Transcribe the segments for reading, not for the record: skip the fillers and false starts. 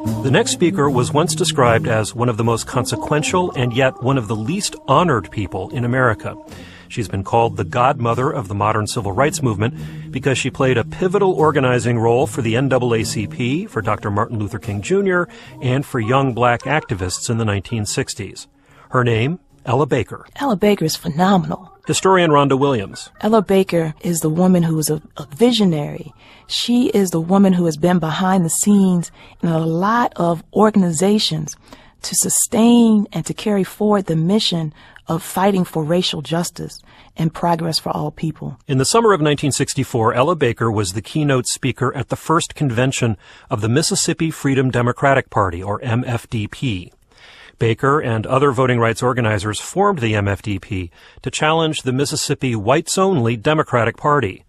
The next speaker was once described as one of the most consequential and yet one of the least honored people in America. She's been called the godmother of the modern civil rights movement because she played a pivotal organizing role for the NAACP, for Dr. Martin Luther King Jr., and for young black activists in the 1960s. Her name, Ellabaker. Ellabaker is phenomenal. Historian Rhonda Williams. Ellabaker is the woman who is a visionary. She is the woman who has been behind the scenes in a lot of organizations to sustain and to carry forward the mission of fighting for racial justice and progress for all people. In the summer of 1964, Ellabaker was the keynote speaker at the first convention of the Mississippi Freedom Democratic Party, or MFDP. Baker and other voting rights organizers formed the MFDP to challenge the Mississippi whites-only Democratic Party.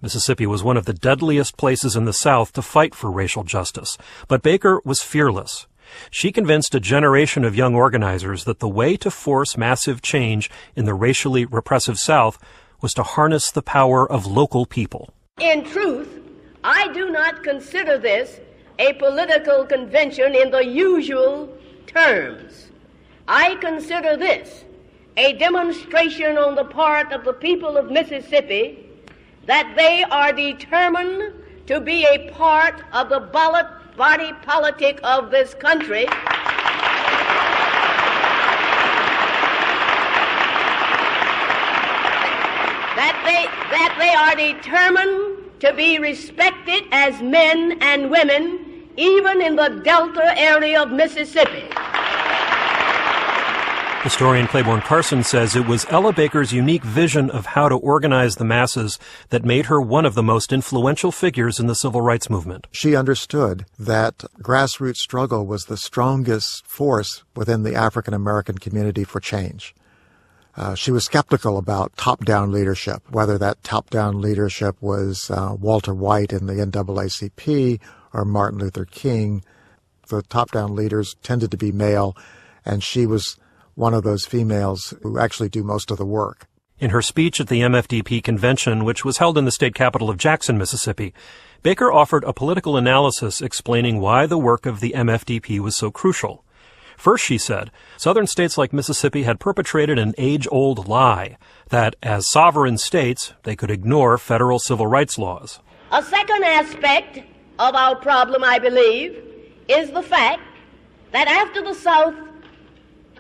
Mississippi was one of the deadliest places in the South to fight for racial justice, but Baker was fearless. She convinced a generation of young organizers that the way to force massive change in the racially repressive South was to harness the power of local people. In truth, I do not consider this a political convention in the usual terms. I consider this a demonstration on the part of the people of Mississippi that they are determined to be a part of the body politic of this country. That they are determined to be respected as men and women, even in the Delta area of Mississippi. Historian Claiborne Carson says it was Ellabaker's unique vision of how to organize the masses that made her one of the most influential figures in the civil rights movement. She understood that grassroots struggle was the strongest force within the African American community for change. She was skeptical about top-down leadership, whether that top-down leadership was Walter White in the NAACP or Martin Luther King. The top-down leaders tended to be male, and she was one of those females who actually do most of the work. In her speech at the MFDP convention, which was held in the state capital of Jackson, Mississippi, Baker offered a political analysis explaining why the work of the MFDP was so crucial. First, she said, southern states like Mississippi had perpetrated an age-old lie that, as sovereign states, they could ignore federal civil rights laws. A second aspect of our problem, I believe, is the fact that after the South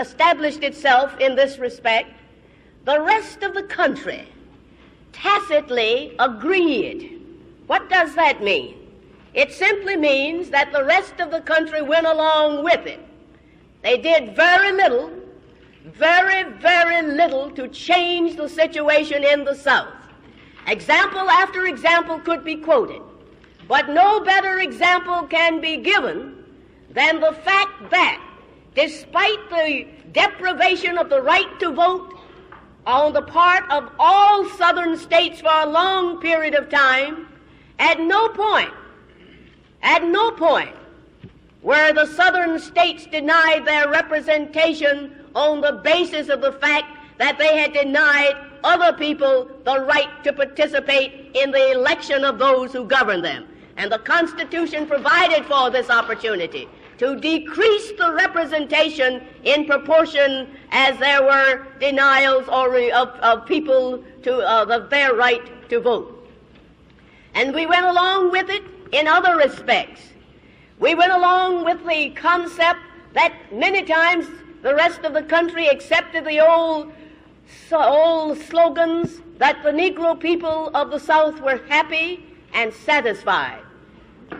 established itself in this respect, the rest of the country tacitly agreed. What does that mean? It simply means that the rest of the country went along with it. They did very little to change the situation in the South. Example after example could be quoted, but no better example can be given than the fact that despite the deprivation of the right to vote on the part of all southern states for a long period of time, at no point were the southern states denied their representation on the basis of the fact that they had denied other people the right to participate in the election of those who govern them. And the Constitution provided for this opportunity to decrease the representation in proportion as there were denials of people of their right to vote. And we went along with it in other respects. We went along with the concept that many times the rest of the country accepted the old slogans that the Negro people of the South were happy and satisfied.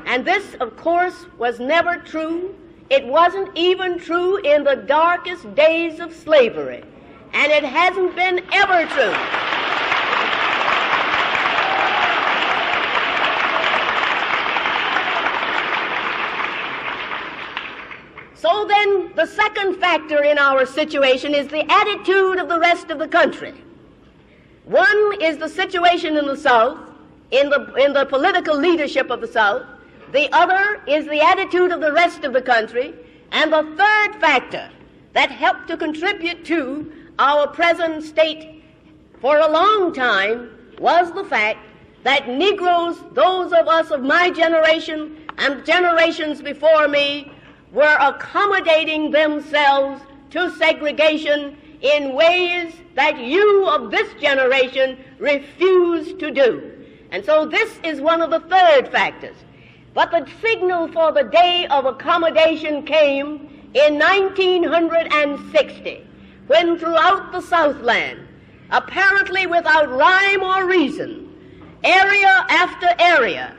And this, of course, was never true. It wasn't even true in the darkest days of slavery. And it hasn't been ever true. So then, the second factor in our situation is the attitude of the rest of the country. One is the situation in the South, in the political leadership of the South. The other is the attitude of the rest of the country. And the third factor that helped to contribute to our present state for a long time was the fact that Negroes, those of us of my generation and generations before me, were accommodating themselves to segregation in ways that you of this generation refuse to do. And so this is one of the third factors. But the signal for the day of accommodation came in 1960, when throughout the Southland, apparently without rhyme or reason, area after area,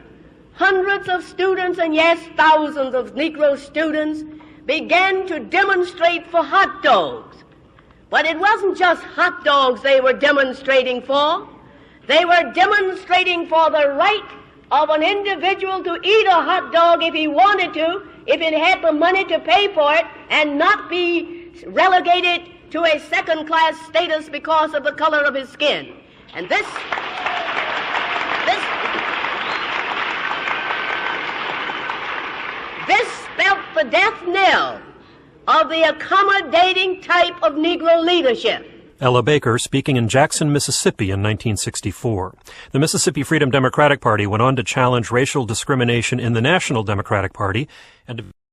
hundreds of students, and yes, thousands of Negro students, began to demonstrate for hot dogs. But it wasn't just hot dogs they were demonstrating for. They were demonstrating for the right of an individual to eat a hot dog if he wanted to, if he had the money to pay for it, and not be relegated to a second-class status because of the color of his skin. And this spelt the death knell of the accommodating type of Negro leadership. Ellabaker speaking in Jackson, Mississippi in 1964. The Mississippi Freedom Democratic Party went on to challenge racial discrimination in the National Democratic Party and